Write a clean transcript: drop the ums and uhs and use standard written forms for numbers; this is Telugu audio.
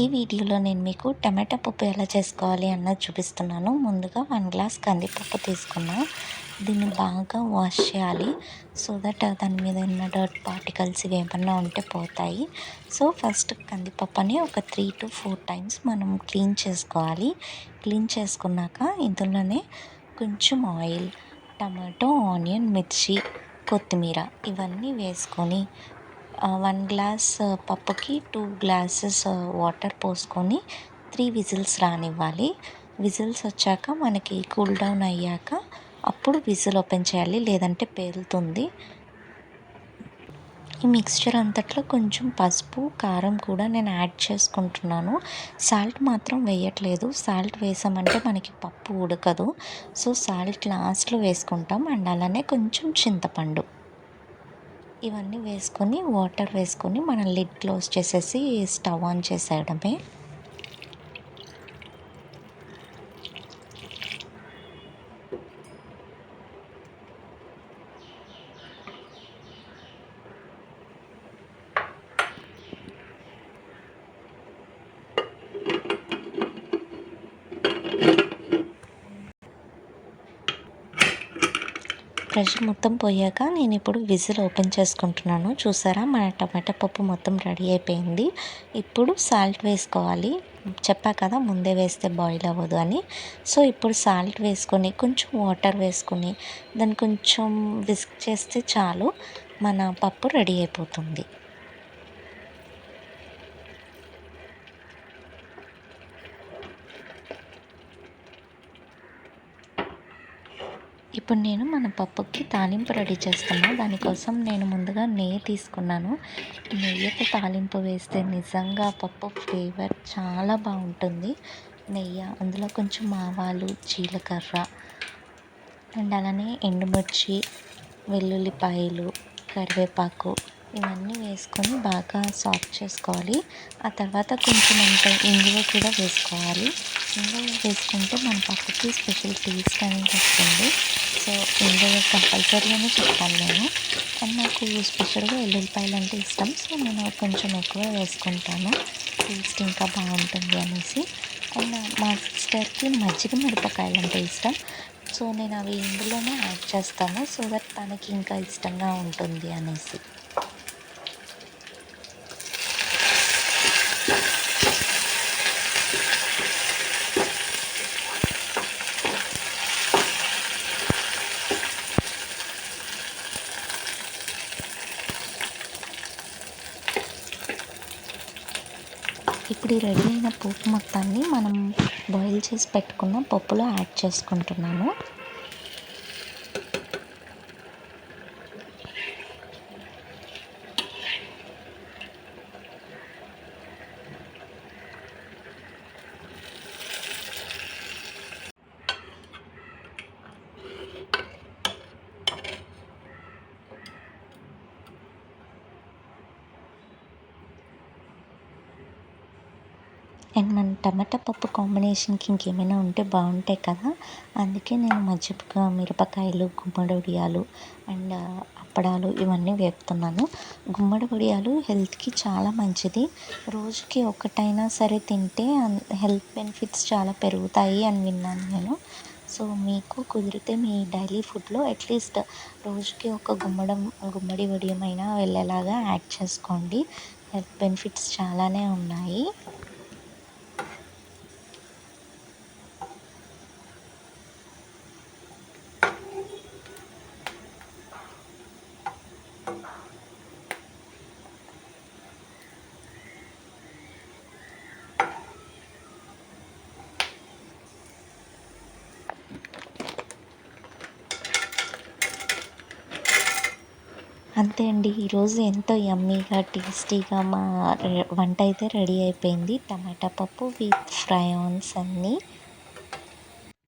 ఈ వీడియోలో నేను మీకు టమాటా పప్పు ఎలా చేసుకోవాలి అన్నది చూపిస్తున్నాను. ముందుగా 1 గ్లాస్ కందిపప్పు తీసుకున్నా. దీన్ని బాగా వాష్ చేయాలి. సో దట్ దాని మీద ఉన్న డర్ట్ పార్టికల్స్ ఇవేమన్నా ఉంటే పోతాయి. సో ఫస్ట్ కందిపప్పుని ఒక 3-4 టైమ్స్ మనం క్లీన్ చేసుకోవాలి. క్లీన్ చేసుకున్నాక ఇందులోనే కొంచెం ఆయిల్, టమాటో, ఆనియన్, మిర్చి, కొత్తిమీర ఇవన్నీ వేసుకొని 1 గ్లాస్ పప్పుకి 2 గ్లాసెస్ వాటర్ పోసుకొని 3 విజిల్స్ రానివ్వాలి. విజిల్స్ వచ్చాక మనకి కూల్ డౌన్ అయ్యాక అప్పుడు విజిల్ ఓపెన్ చేయాలి, లేదంటే పేలుతుంది. ఈ మిక్స్చర్ అంతట్లో కొంచెం పసుపు, కారం కూడా నేను యాడ్ చేసుకుంటున్నాను. సాల్ట్ మాత్రం వేయట్లేదు. సాల్ట్ వేసామంటే మనకి పప్పు ఉడకదు. సో సాల్ట్ లాస్ట్లో వేసుకుంటాం. అండ్ అలానే కొంచెం చింతపండు ఇవన్నీ వేసుకొని వాటర్ వేసుకొని మనం లిడ్ క్లోజ్ చేసేసి స్టవ్ ఆన్ చేసేయడమే. ప్రెషర్ మొత్తం పోయాక నేను ఇప్పుడు విజిల్ ఓపెన్ చేసుకుంటున్నాను. చూసారా, మన టమాటా పప్పు మొత్తం రెడీ అయిపోయింది. ఇప్పుడు సాల్ట్ వేసుకోవాలి. చెప్పా కదా ముందే వేస్తే బాయిల్ అవ్వదు అని. సో ఇప్పుడు సాల్ట్ వేసుకొని కొంచెం వాటర్ వేసుకొని దాన్ని కొంచెం విస్క్ చేస్తే చాలు, మన పప్పు రెడీ అయిపోతుంది. ఇప్పుడు నేను మన పప్పుకి తాలింపు రెడీ చేస్తున్నా. దానికోసం నేను ముందుగా నెయ్యి తీసుకున్నాను. నెయ్యితో తాలింపు వేస్తే నిజంగా పప్పు ఫ్లేవర్ చాలా బాగుంటుంది. నెయ్యి, అందులో కొంచెం ఆవాలు, జీలకర్ర అండ్ అలానే ఎండుమిర్చి, వెల్లుల్లిపాయలు, కరివేపాకు ఇవన్నీ వేసుకొని బాగా సాఫ్ట్ చేసుకోవాలి. ఆ తర్వాత కొంచెం అంత ఇంగువ కూడా వేసుకోవాలి. ఇంగువ వేసుకుంటే మన పప్పుకి స్పెషల్ టేస్ట్ అనేది వస్తుంది. సో ఇంగువ కంపల్సరీ అని చెప్తాను నేను. అండ్ నాకు స్పెషల్గా ఎల్లుల్లిపాయలు అంటే ఇష్టం. సో నేను కొంచెం ఎక్కువ వేసుకుంటాను, టేస్ట్ ఇంకా బాగుంటుంది అనేసి. అండ్ మా సిస్టర్కి మజ్జిగ మిరపకాయలు అంటే ఇష్టం. సో నేను అవి ఇందులోనే యాడ్ చేస్తాను, సో దట్ తనకి ఇంకా ఇష్టంగా ఉంటుంది అనేసి. ఇప్పుడు ఈ రెడీ అయిన పోపు మొత్తాన్ని మనం బాయిల్ చేసి పెట్టుకున్న పప్పులో యాడ్ చేసుకుంటున్నాను. అండ్ మన టమాటా పప్పు కాంబినేషన్కి ఇంకేమైనా ఉంటే బాగుంటాయి కదా, అందుకే నేను మజ్జిగ మిరపకాయలు, గుమ్మడి వడియాలు అండ్ అప్పడాలు ఇవన్నీ వేపుతున్నాను. గుమ్మడి వడియాలు హెల్త్కి చాలా మంచిది. రోజుకి ఒకటైనా సరే తింటే హెల్త్ బెనిఫిట్స్ చాలా పెరుగుతాయి అని విన్నాను నేను. సో మీకు కుదిరితే మీ డైలీ ఫుడ్లో అట్లీస్ట్ రోజుకి ఒక గుమ్మడి వడియమైనా వెళ్ళేలాగా యాడ్ చేసుకోండి. హెల్త్ బెనిఫిట్స్ చాలానే ఉన్నాయి. అంతే అండి, ఈరోజు ఎంతో యమ్మీగా టేస్టీగా మా వంట అయితే రెడీ అయిపోయింది. టమాటా పప్పు విత్ ఫ్రై ఆన్స్ అన్నీ.